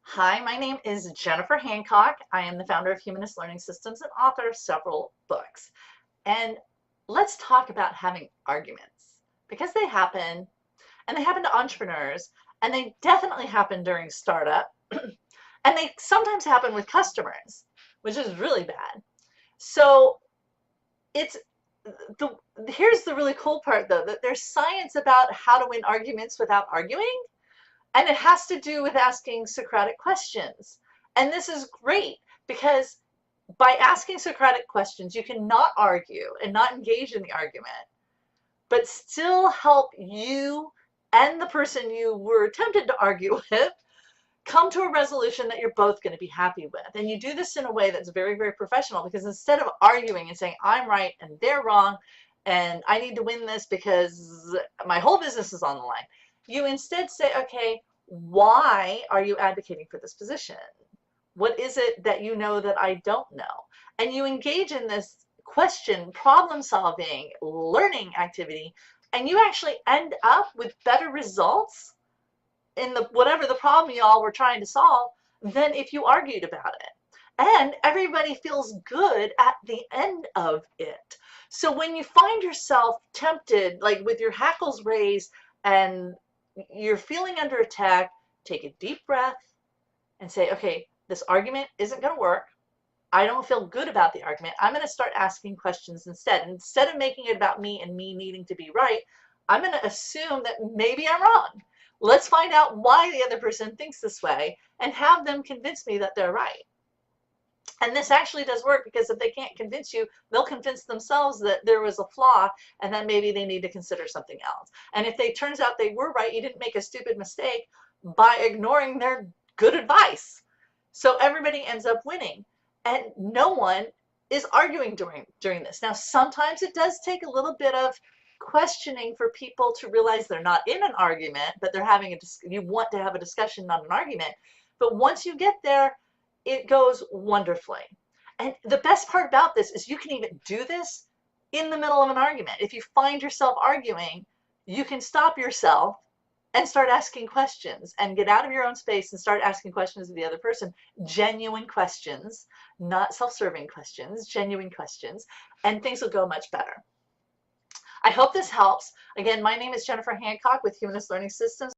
Hi, my name is Jennifer Hancock. I am the founder of Humanist Learning Systems and author of several books. And let's talk about having arguments because they happen and they happen to entrepreneurs and they definitely happen during startup and they sometimes happen with customers, which is really bad. So it's the here's the really cool part though, that there's science about how to win arguments without arguing. And it has to do with asking Socratic questions. And this is great because by asking Socratic questions, you can not argue and not engage in the argument, but still help you and the person you were attempted to argue with come to a resolution that you're both going to be happy with. And you do this in a way that's very, very professional because instead of arguing and saying, I'm right and they're wrong, and I need to win this because my whole business is on the line, you instead say, okay, why are you advocating for this position? What is it that you know that I don't know? And you engage in this question, problem solving, learning activity, and you actually end up with better results in the whatever the problem y'all were trying to solve than if you argued about it. And everybody feels good at the end of it. So when you find yourself tempted, like with your hackles raised and you're feeling under attack, take a deep breath and say, okay, this argument isn't going to work. I don't feel good about the argument. I'm going to start asking questions instead. Instead of making it about me and me needing to be right, I'm going to assume that maybe I'm wrong. Let's find out why the other person thinks this way and have them convince me that they're right. And this actually does work because if they can't convince you, they'll convince themselves that there was a flaw and that maybe they need to consider something else. And if it turns out they were right, you didn't make a stupid mistake by ignoring their good advice. So everybody ends up winning and no one is arguing during this. Now, sometimes it does take a little bit of questioning for people to realize they're not in an argument, but they're having you want to have a discussion, not an argument. But once you get there, it goes wonderfully. And the best part about this is you can even do this in the middle of an argument. If you find yourself arguing, you can stop yourself and start asking questions and get out of your own space and start asking questions of the other person. Genuine questions, not self-serving questions, genuine questions, and things will go much better. I hope this helps. Again, my name is Jennifer Hancock with Humanist Learning Systems.